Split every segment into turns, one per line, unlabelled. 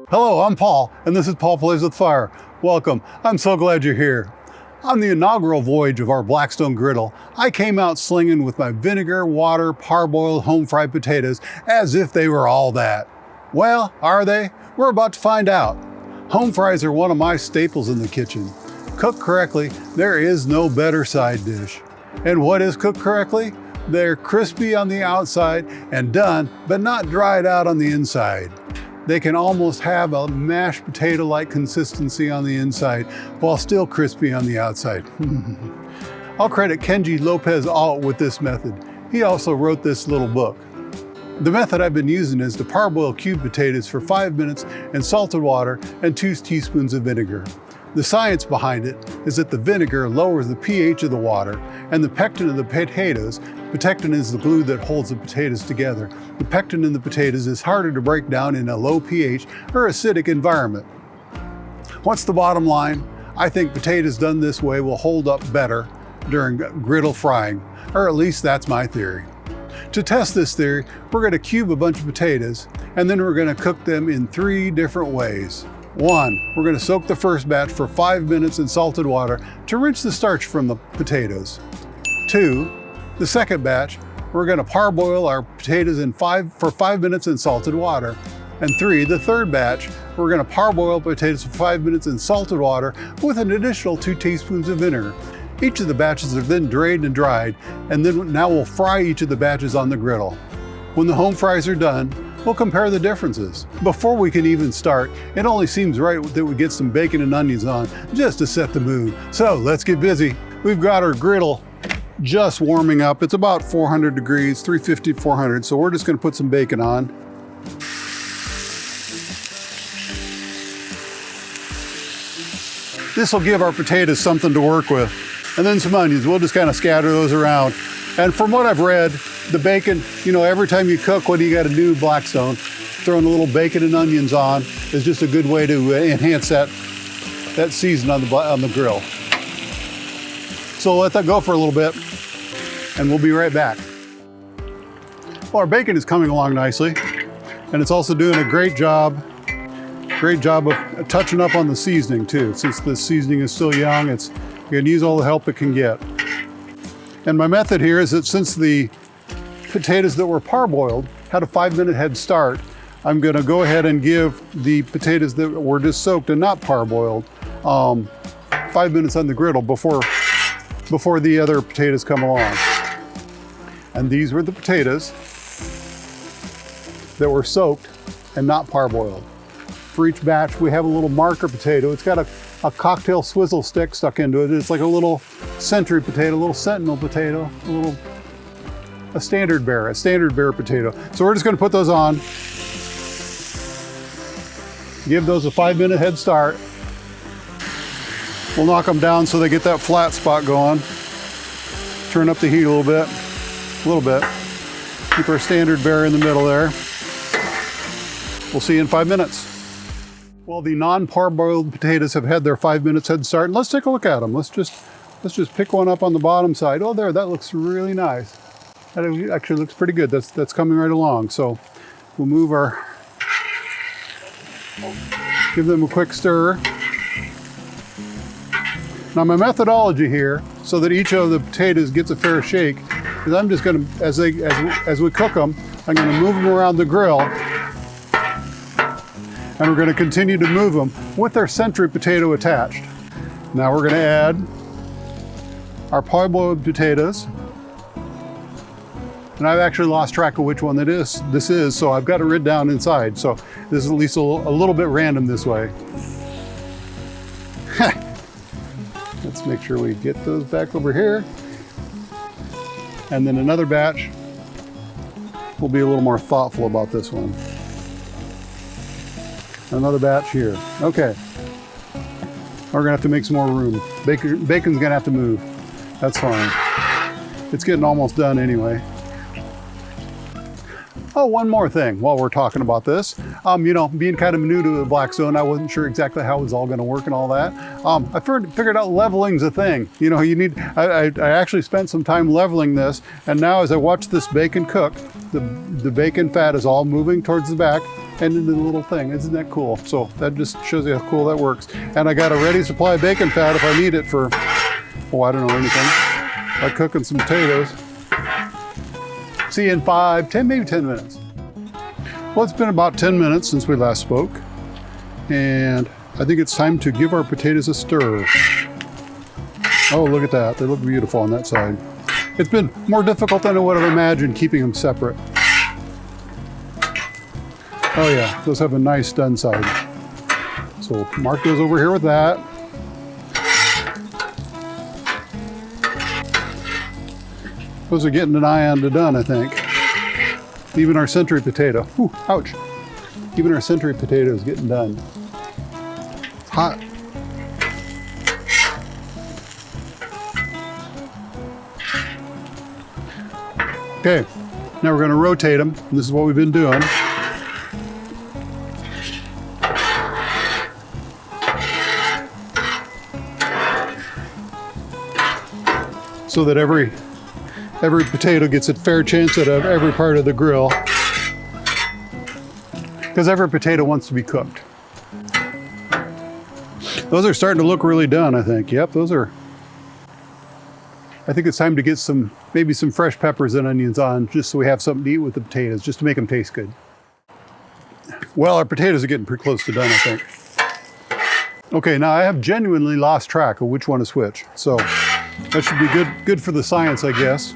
Hello, I'm Paul, and this is Paul Plays with Fire. Welcome. I'm so glad you're here. On the inaugural voyage of our Blackstone Griddle, I came out slinging with my vinegar, water, parboiled, home-fried potatoes as if they were all that. Well, are they? We're about to find out. Home fries are one of my staples in the kitchen. Cooked correctly, there is no better side dish. And what is cooked correctly? They're crispy on the outside and done, but not dried out on the inside. They can almost have a mashed potato-like consistency on the inside while still crispy on the outside. I'll credit Kenji Lopez Alt with this method. He also wrote this little book. The method I've been using is to parboil cubed potatoes for 5 minutes in salted water and 2 teaspoons of vinegar. The science behind it is that the vinegar lowers the pH of the water and the pectin of the potatoes. Pectin is the glue that holds the potatoes together. The pectin in the potatoes is harder to break down in a low pH or acidic environment. What's the bottom line? I think potatoes done this way will hold up better during griddle frying, or at least that's my theory. To test this theory, we're going to cube a bunch of potatoes and then we're going to cook them in 3 different ways. 1, we're going to soak the first batch for 5 minutes in salted water to rinse the starch from the potatoes. 2, the second batch, we're going to parboil our potatoes for 5 minutes in salted water. And 3, the third batch, we're going to parboil potatoes for 5 minutes in salted water with an additional 2 teaspoons of vinegar. Each of the batches are then drained and dried, and then now we'll fry each of the batches on the griddle. When the home fries are done, we'll compare the differences. Before we can even start, it only seems right that we get some bacon and onions on just to set the mood. So let's get busy. We've got our griddle just warming up. It's about 400 degrees, 350, 400. So we're just gonna put some bacon on. This will give our potatoes something to work with. And then some onions, we'll just kind of scatter those around. And from what I've read, the bacon, every time you cook, what do you gotta do, Blackstone? Throwing a little bacon and onions on is just a good way to enhance that season on the grill. So let that go for a little bit and we'll be right back. Well, our bacon is coming along nicely and it's also doing a great job of touching up on the seasoning too. Since the seasoning is still young, you can use all the help it can get. And my method here is that since the potatoes that were parboiled had a 5-minute head start, I'm gonna go ahead and give the potatoes that were just soaked and not parboiled 5 minutes on the griddle before the other potatoes come along. And these were the potatoes that were soaked and not parboiled. For each batch, we have a little marker potato. It's got a cocktail swizzle stick stuck into it. It's like a little sentry potato, a little sentinel potato, a standard bearer potato. So we're just gonna put those on, give those a 5-minute head start. We'll knock them down so they get that flat spot going. Turn up the heat a little bit. Keep our standard bearer in the middle there. We'll see you in 5 minutes. Well, the non-parboiled potatoes have had their 5 minutes head start, and let's take a look at them. Let's just pick one up on the bottom side. Oh, there, that looks really nice. That actually looks pretty good. That's coming right along. So we'll give them a quick stir. Now my methodology here, so that each of the potatoes gets a fair shake, is I'm just gonna, as we cook them, I'm gonna move them around the grill, and we're gonna continue to move them with their sentry potato attached. Now we're gonna add our parboiled potatoes. And I've actually lost track of which one this is, so I've got it written down inside. So this is at least a little bit random this way. Let's make sure we get those back over here. And then another batch. We'll be a little more thoughtful about this one. Another batch here. Okay. We're gonna have to make some more room. Bacon's gonna have to move. That's fine. It's getting almost done anyway. Oh, one more thing while we're talking about this. Being kind of new to the Blackstone, I wasn't sure exactly how it was all gonna work and all that. I figured out leveling's a thing. I actually spent some time leveling this, and now as I watch this bacon cook, the bacon fat is all moving towards the back, and into the little thing. Isn't that cool? So that just shows you how cool that works. And I got a ready supply of bacon fat if I need it for, oh, I don't know, anything. Like cooking some potatoes. See you in 5, 10, maybe 10 minutes. Well, it's been about 10 minutes since we last spoke. And I think it's time to give our potatoes a stir. Oh, look at that. They look beautiful on that side. It's been more difficult than I would have imagined keeping them separate. Oh yeah, those have a nice done side. So mark those over here with that. Those are getting an eye on to done, I think. Even our century potato. Whew, ouch. Even our century potato is getting done. It's hot. Okay, now we're going to rotate them. This is what we've been doing. So that every potato gets a fair chance at every part of the grill. Because every potato wants to be cooked. Those are starting to look really done, I think. Yep, those are. I think it's time to get maybe some fresh peppers and onions on, just so we have something to eat with the potatoes, just to make them taste good. Well, our potatoes are getting pretty close to done, I think. Okay, now I have genuinely lost track of which one is which. So that should be good for the science, I guess.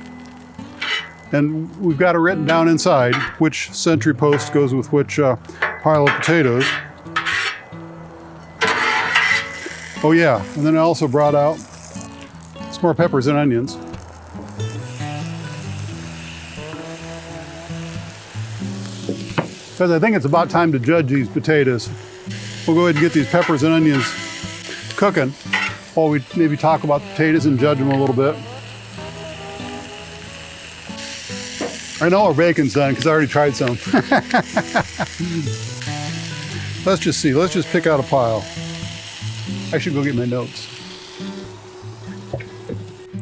And we've got it written down inside which century post goes with which pile of potatoes. Oh yeah, and then I also brought out some more peppers and onions. Because I think it's about time to judge these potatoes. We'll go ahead and get these peppers and onions cooking while we maybe talk about the potatoes and judge them a little bit. I know our bacon's done because I already tried some. Let's just see. Let's just pick out a pile. I should go get my notes.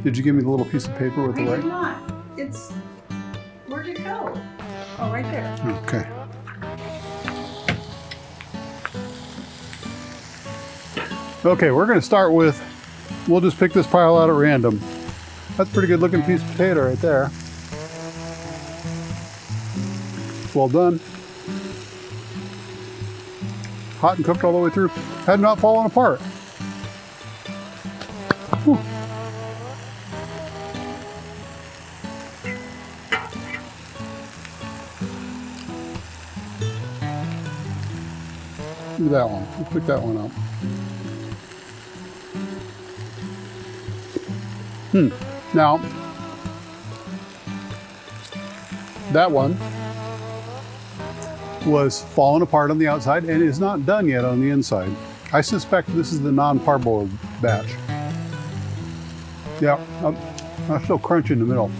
Did you give me the little piece of paper with the right?
I did not. It's, where'd it go? Oh, right there.
Okay. Okay, we're going to start with, we'll just pick this pile out at random. That's a pretty good looking piece of potato right there. Well done. Hot and cooked all the way through. Had not fallen apart. Whew. Look at that one. Let's pick that one up. Now, that one was falling apart on the outside and is not done yet on the inside. I suspect this is the non-parboiled batch. Yeah, I'm still crunchy in the middle.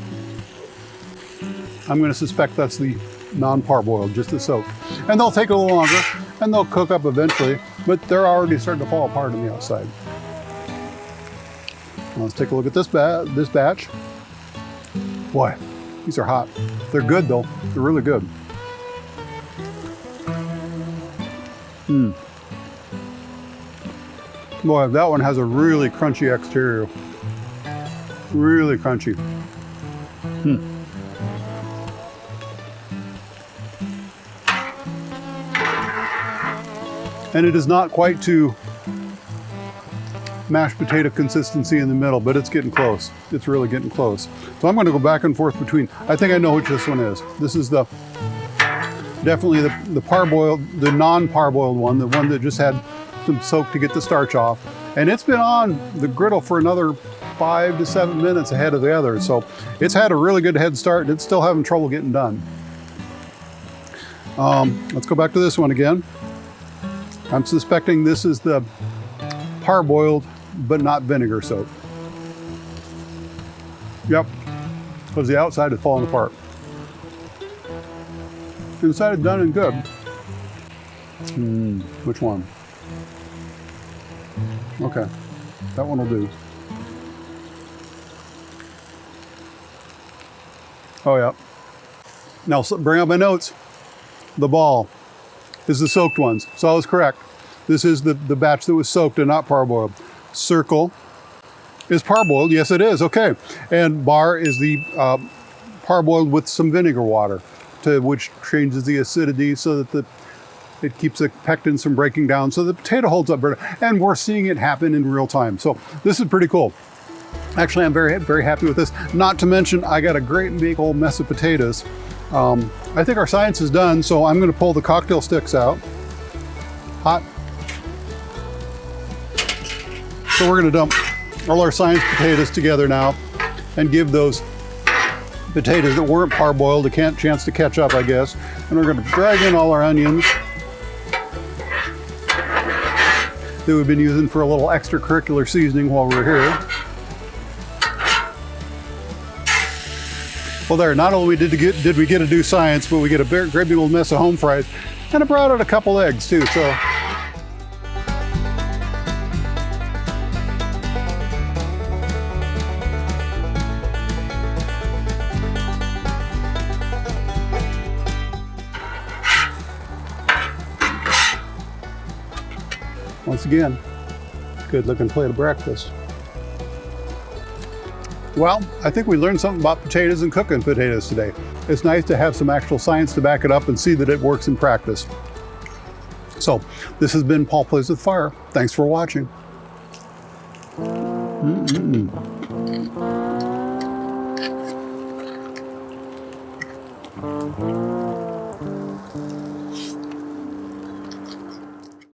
I'm going to suspect that's the non-parboiled, just the soak. And they'll take a little longer and they'll cook up eventually, but they're already starting to fall apart on the outside. Let's take a look at this batch. Boy, these are hot. They're good though. They're really good. Boy, that one has a really crunchy exterior. Really crunchy. And it is not quite to mashed potato consistency in the middle, but it's getting close. It's really getting close. So I'm going to go back and forth between. I think I know which this one is. This is definitely the parboiled, the non-parboiled one, the one that just had some soak to get the starch off. And it's been on the griddle for another 5 to 7 minutes ahead of the others. So it's had a really good head start and it's still having trouble getting done. Let's go back to this one again. I'm suspecting this is the parboiled, but not vinegar soak. Yep, because the outside is falling apart. Inside is done and good. Which one? Okay, that one will do. Oh yeah. Now bring out my notes. The ball. is the soaked ones. So I was correct. This is the batch that was soaked and not parboiled. Circle is parboiled. Yes, it is. Okay. And bar is the parboiled with some vinegar water, which changes the acidity so that it keeps the pectins from breaking down, so the potato holds up better. And we're seeing it happen in real time. So this is pretty cool. Actually, I'm very, very happy with this. Not to mention, I got a great big old mess of potatoes. I think our science is done, so I'm going to pull the cocktail sticks out. Hot. So we're going to dump all our science potatoes together now and give those potatoes that weren't parboiled a chance to catch up, I guess. And we're going to drag in all our onions that we've been using for a little extracurricular seasoning while we're here. Well, there, not only did we get to do science, but we get a great big old mess of home fries. And I brought out a couple eggs too, so. Once again, good looking plate of breakfast. Well, I think we learned something about potatoes and cooking potatoes today. It's nice to have some actual science to back it up and see that it works in practice. So, this has been Paul Plays with Fire. Thanks for watching. Mm-mm-mm.